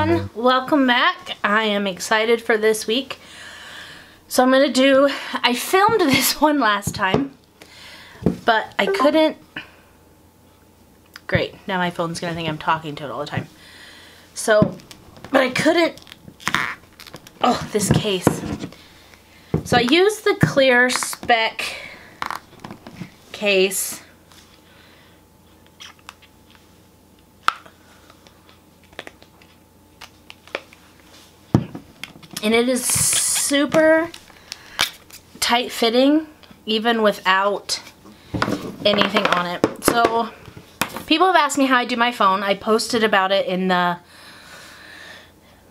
everyone, welcome back. I am excited for this week. So I filmed this one last time, but I couldn't. Great, now my phone's gonna think I'm talking to it all the time. But I couldn't, oh, this case. So I used the clear spec case. And it is super tight fitting, even without anything on it. So people have asked me how I do my phone. I posted about it in the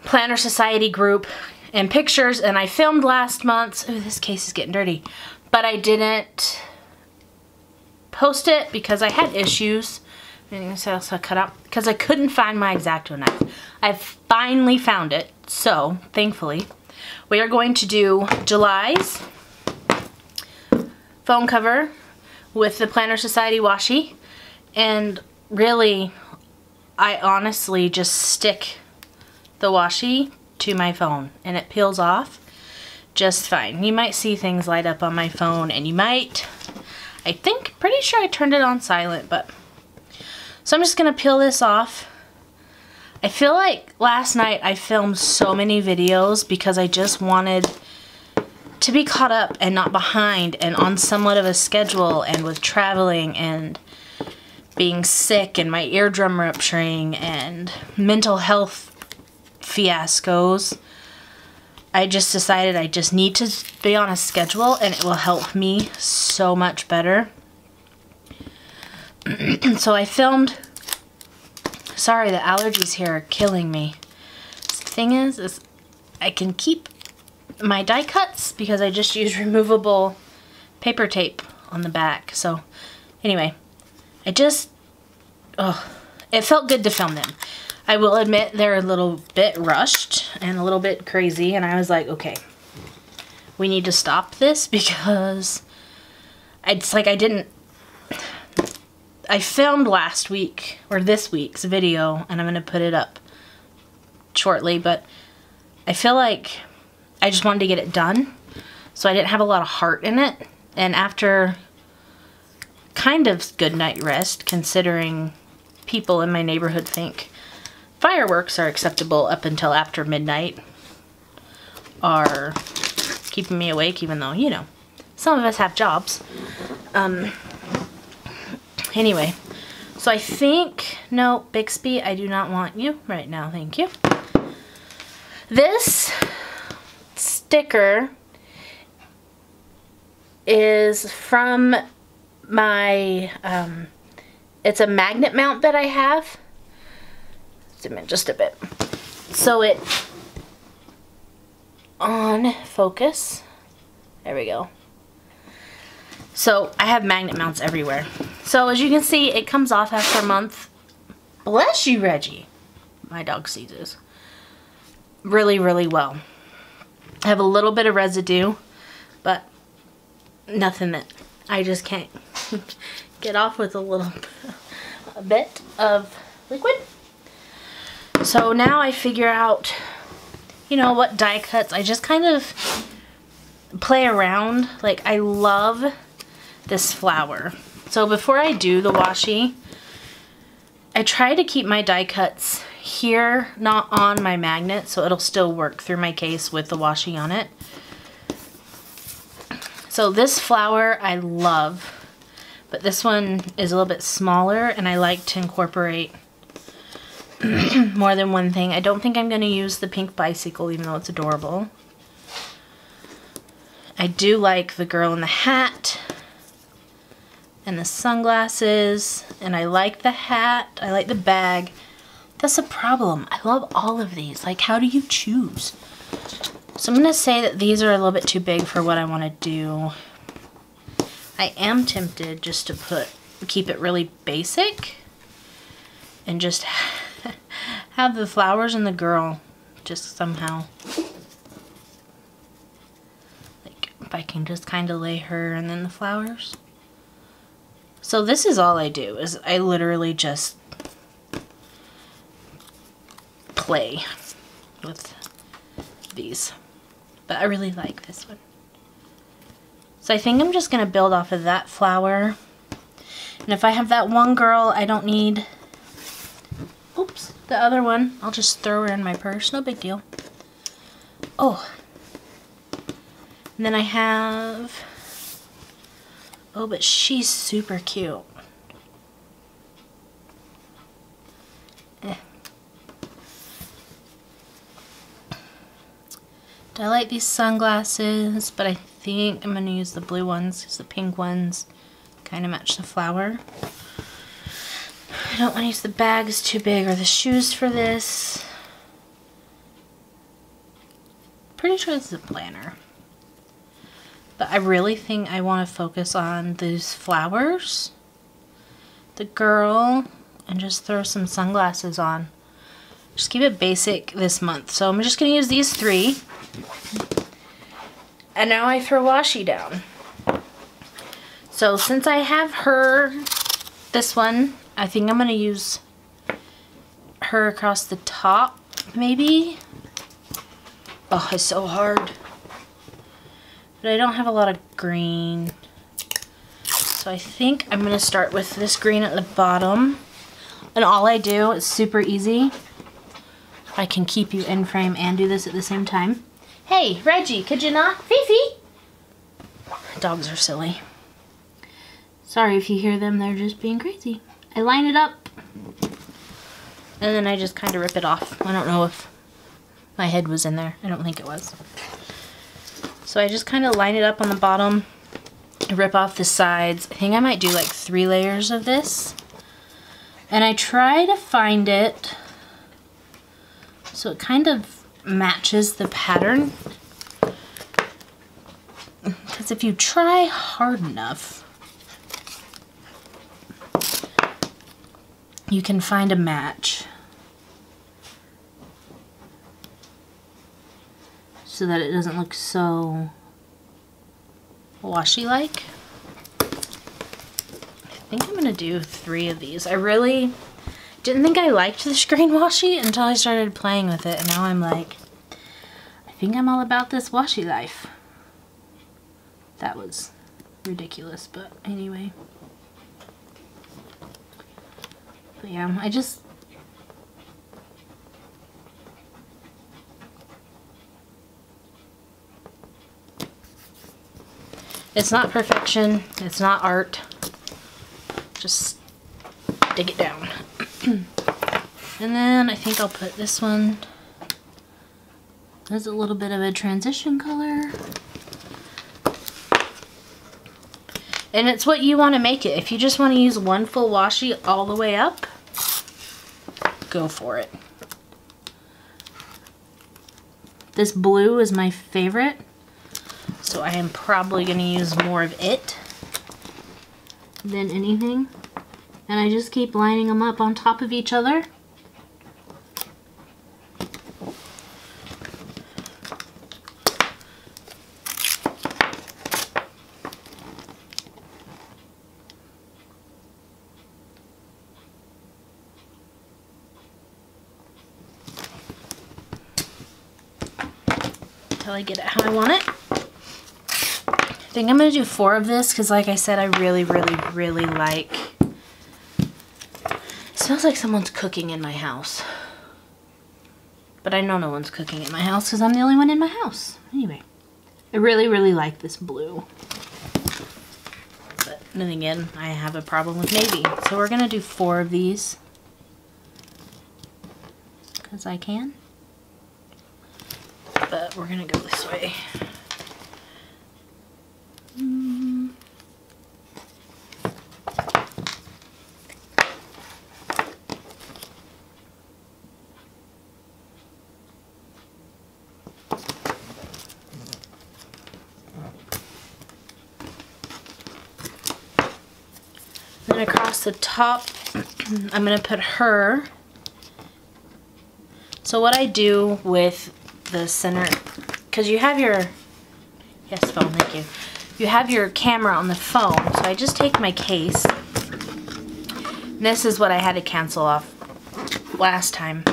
Planner Society group and pictures, and I filmed last month. Oh, this case is getting dirty. But I didn't post it because I had issues. So cut out because I couldn't find my X-Acto knife. I finally found it, so thankfully we are going to do July's phone cover with the Planner Society washi, and really I honestly just stick the washi to my phone and it peels off just fine. You might see things light up on my phone, and you might, pretty sure I turned it on silent, but so I'm just gonna peel this off. I feel like last night I filmed so many videos because I just wanted to be caught up and not behind and on somewhat of a schedule, and with traveling and being sick and my eardrum rupturing and mental health fiascos. I just decided I just need to be on a schedule, and it will help me so much better. So I filmed, sorry, the allergies here are killing me. The thing is I can keep my die cuts because I just use removable paper tape on the back. So anyway, it felt good to film them. I will admit they're a little bit rushed and a little bit crazy, and I was like, okay, we need to stop this because it's like I filmed last week, or this week's video, and I'm going to put it up shortly, but I feel like I just wanted to get it done, so I didn't have a lot of heart in it, and after kind of good night rest, considering people in my neighborhood think fireworks are acceptable up until after midnight, are keeping me awake, even though, you know, some of us have jobs. Anyway, so I think, no, Bixby, I do not want you right now, thank you. This sticker is from my, it's a magnet mount that I have. Zoom in just a bit. So it, on focus, there we go. So I have magnet mounts everywhere. So as you can see, it comes off after a month. Bless you, Reggie. My dog sneezes. Really, really well. I have a little bit of residue, but nothing that I just can't get off with a bit of liquid. So now I figure out, you know, what die cuts. I just kind of play around. Like, I love this flower. So before I do the washi, I try to keep my die cuts here, not on my magnet, so it'll still work through my case with the washi on it. So this flower I love, but this one is a little bit smaller, and I like to incorporate more than one thing. I don't think I'm going to use the pink bicycle, even though it's adorable. I do like the girl in the hat and the sunglasses, and I like the hat, I like the bag. That's a problem. I love all of these. Like, how do you choose? So I'm going to say that these are a little bit too big for what I want to do. I am tempted just to keep it really basic and just have the flowers and the girl just somehow, like, if I can just kind of lay her and then the flowers. So this is all I do, is I literally just play. with these. But I really like this one. So I think I'm just going to build off of that flower. And if I have that one girl, I don't need, oops, the other one. I'll just throw her in my purse. No big deal. Oh. And then I have, oh, but she's super cute. I like these sunglasses, but I think I'm going to use the blue ones because the pink ones kind of match the flower. I don't want to use the bags too big or the shoes for this. Pretty sure this is a planner. But I really think I want to focus on these flowers, the girl, and just throw some sunglasses on. Just keep it basic this month. So I'm just going to use these 3. And now I throw washi down. So since I have her, this one, I think I'm going to use her across the top, maybe. Oh, it's so hard. But I don't have a lot of green. So I think I'm going to start with this green at the bottom. And all I do is super easy. I can keep you in frame and do this at the same time. Hey, Reggie, could you not? Fifi! Dogs are silly. Sorry if you hear them, they're just being crazy. I line it up, and then I just kind of rip it off. I don't know if my head was in there. I don't think it was. So I just kind of line it up on the bottom, rip off the sides. I think I might do like 3 layers of this. And I try to find it so it kind of matches the pattern, because if you try hard enough, you can find a match so that it doesn't look so washi-like. I think I'm gonna do 3 of these. I really didn't think I liked the screen washi until I started playing with it, and now I'm like, I think I'm all about this washi life. That was ridiculous, but anyway. But yeah, I just, it's not perfection, it's not art, just dig it down. And then I think I'll put this one as a little bit of a transition color. And it's what you want to make it. If you just want to use one full washi all the way up, go for it. This blue is my favorite, so I am probably going to use more of it than anything. And I just keep lining them up on top of each other. Until I get it how I want it. I think I'm going to do 4 of this because, like I said, I really, really, really like. It smells like someone's cooking in my house. But I know no one's cooking in my house because I'm the only one in my house. Anyway, I really, really like this blue. But then again, I have a problem with navy. So we're going to do 4 of these. Because I can. But we're going to go this way. Then across the top, I'm going to put her. So what I do with the center, because you have your, yes, phone, thank you. You have your camera on the phone, so I just take my case. And this is what I had to cancel off last time.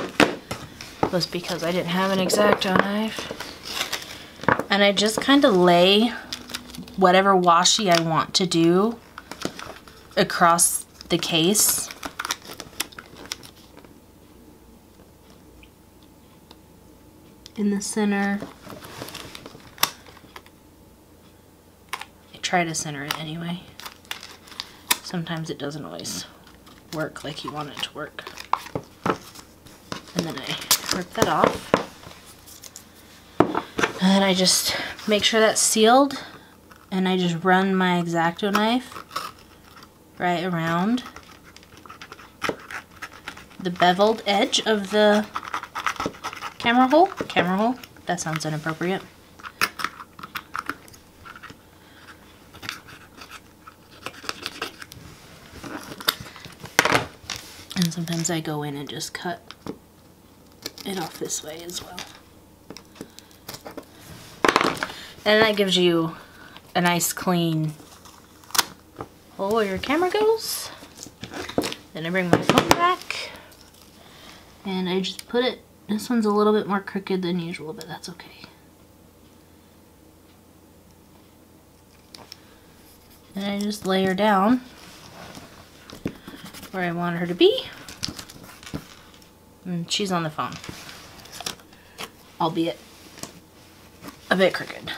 was because I didn't have an X-Acto knife. And I just kind of lay whatever washi I want to do across the case. In the center. I try to center it anyway. Sometimes it doesn't always work like you want it to work. And then I rip that off. And then I just make sure that's sealed, and I just run my X-Acto knife right around the beveled edge of the camera hole. Camera hole? That sounds inappropriate. And sometimes I go in and just cut it off this way as well. And that gives you a nice clean, oh, where your camera goes. Then I bring my phone back and I just put it, this one's a little bit more crooked than usual, but that's okay. And I just lay her down where I want her to be. And she's on the phone, albeit a bit crooked.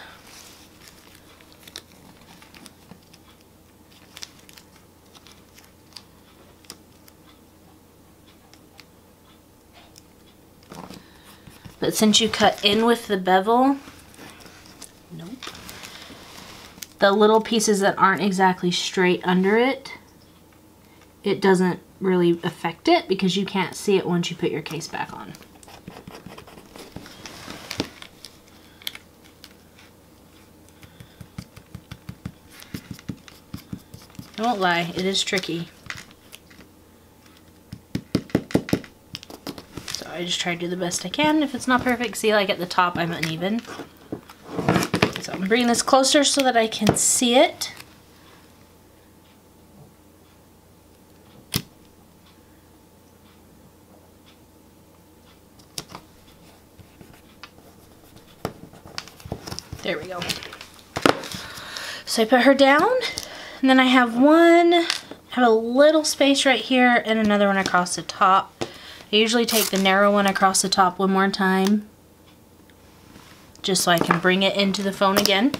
But since you cut in with the bevel, nope, the little pieces that aren't exactly straight under it, it doesn't really affect it because you can't see it once you put your case back on. I won't lie, it is tricky. So I just try to do the best I can. If it's not perfect, see, like at the top I'm uneven. So I'm bringing this closer so that I can see it. There we go. So I put her down, and then I have a little space right here and another one across the top. I usually take the narrow one across the top one more time, just so I can bring it into the phone again.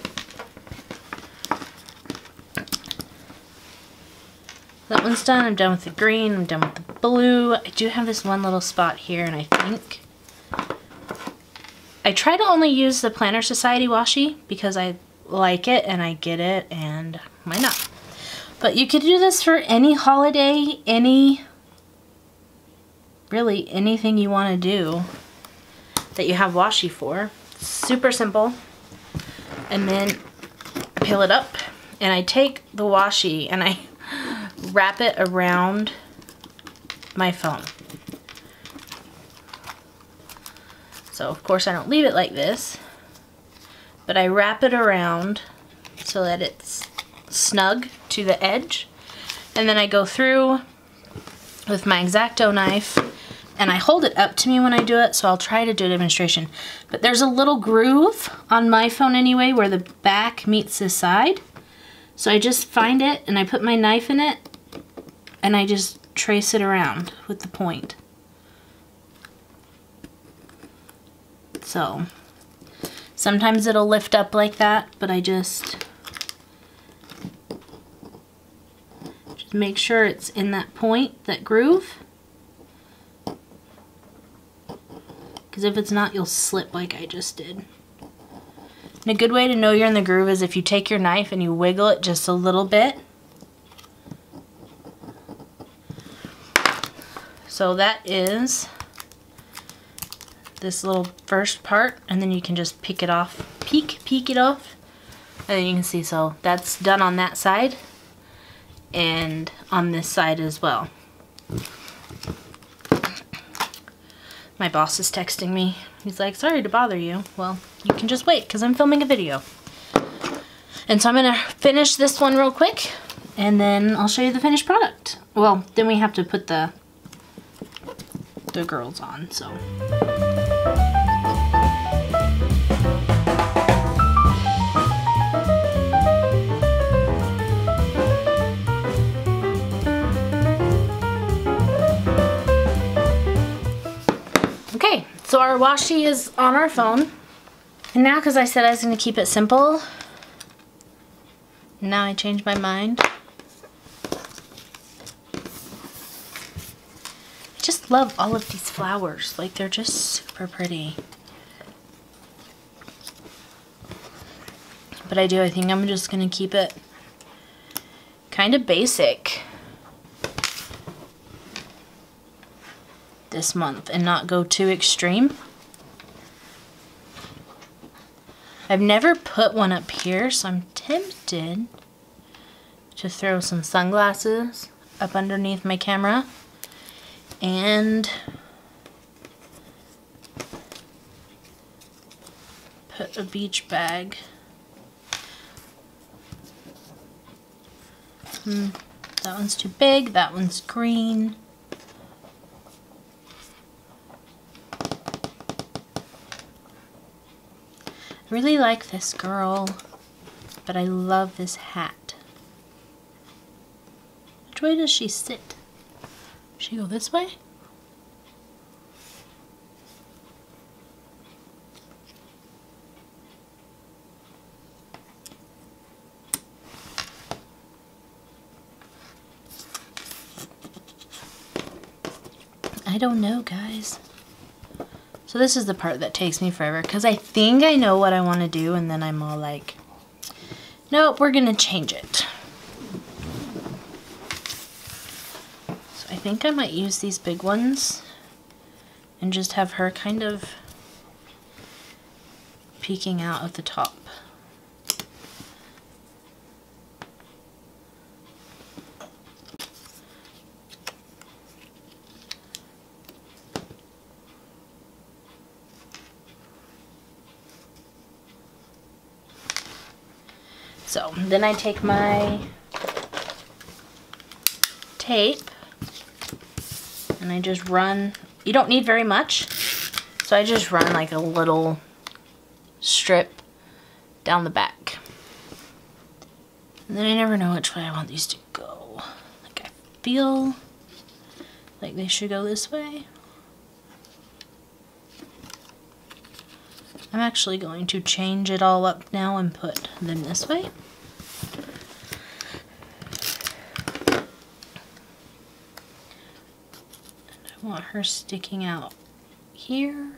That one's done. I'm done with the green. I'm done with the blue. I do have this one little spot here, and I think I try to only use the Planner Society washi because I like it and I get it, and why not? But you could do this for any holiday, really anything you want to do that you have washi for. Super simple. And then I peel it up and I take the washi and I wrap it around my phone. So of course I don't leave it like this, but I wrap it around so that it's snug to the edge. And then I go through with my X-Acto knife and I hold it up to me when I do it, so I'll try to do a demonstration. But there's a little groove on my phone anyway where the back meets the side. So I just find it and I put my knife in it and I just trace it around with the point. So sometimes it'll lift up like that, but I just make sure it's in that point, that groove. Because if it's not, you'll slip like I just did. And a good way to know you're in the groove is if you take your knife and you wiggle it just a little bit. So that is this little first part, and then you can just pick it off, peek it off, and then you can see, so that's done on that side and on this side as well. My boss is texting me. He's like, sorry to bother you. Well, you can just wait because I'm filming a video. And so I'm gonna finish this one real quick and then I'll show you the finished product. Well, then we have to put the girls on, so. So our washi is on our phone. And now, because I said I was going to keep it simple, now I changed my mind. I just love all of these flowers. Like, they're just super pretty. But I think I'm just going to keep it kind of basic this month and not go too extreme. I've never put one up here, so I'm tempted to throw some sunglasses up underneath my camera and put a beach bag. That one's too big, that one's green. I really like this girl, but I love this hat. Which way does she sit? Does she go this way? I don't know, guys. So this is the part that takes me forever, because I think I know what I want to do, and then I'm all like, nope, we're going to change it. So I think I might use these big ones and just have her kind of peeking out of the top. So then I take my tape and I just run, you don't need very much, so I just run like a little strip down the back. And then I never know which way I want these to go. Like, I feel like they should go this way. I'm actually going to change it all up now and put them this way. And I want her sticking out here.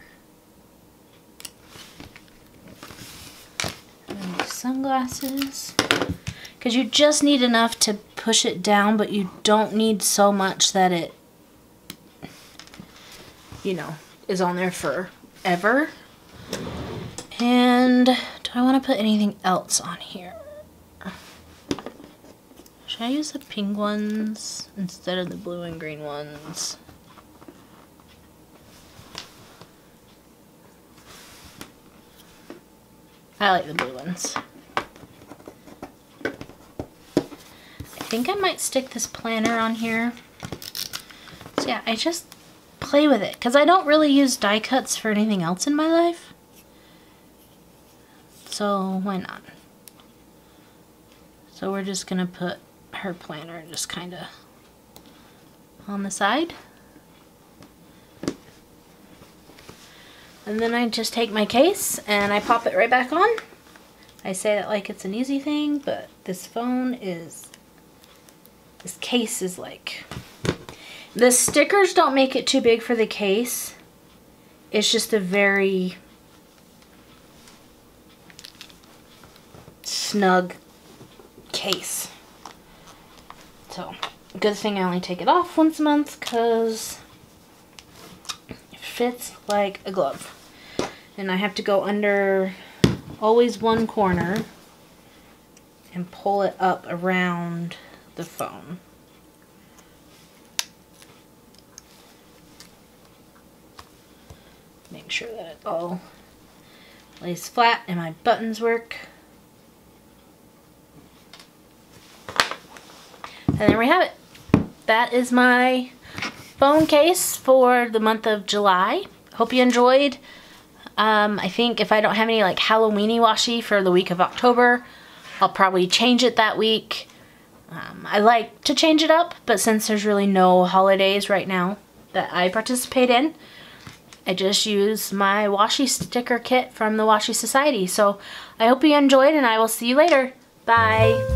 And then these sunglasses. Because you just need enough to push it down, but you don't need so much that it, you know, is on there forever. And do I want to put anything else on here? Should I use the pink ones instead of the blue and green ones? I like the blue ones. I think I might stick this planner on here. So yeah, I just play with it because I don't really use die cuts for anything else in my life. So why not? So we're just gonna put her planner just kind of on the side. And then I just take my case and I pop it right back on. I say that like it's an easy thing, but this case is like, the stickers don't make it too big for the case. It's just a very snug case. So, good thing I only take it off once a month because it fits like a glove. And I have to go under always one corner and pull it up around the phone. Make sure that it all lays flat and my buttons work. And there we have it. That is my phone case for the month of July. Hope you enjoyed. I think if I don't have any like Halloween-y washi for the week of October, I'll probably change it that week. I like to change it up, but since there's really no holidays right now that I participate in, I just use my washi sticker kit from the Washi Society. So I hope you enjoyed, and I will see you later. Bye.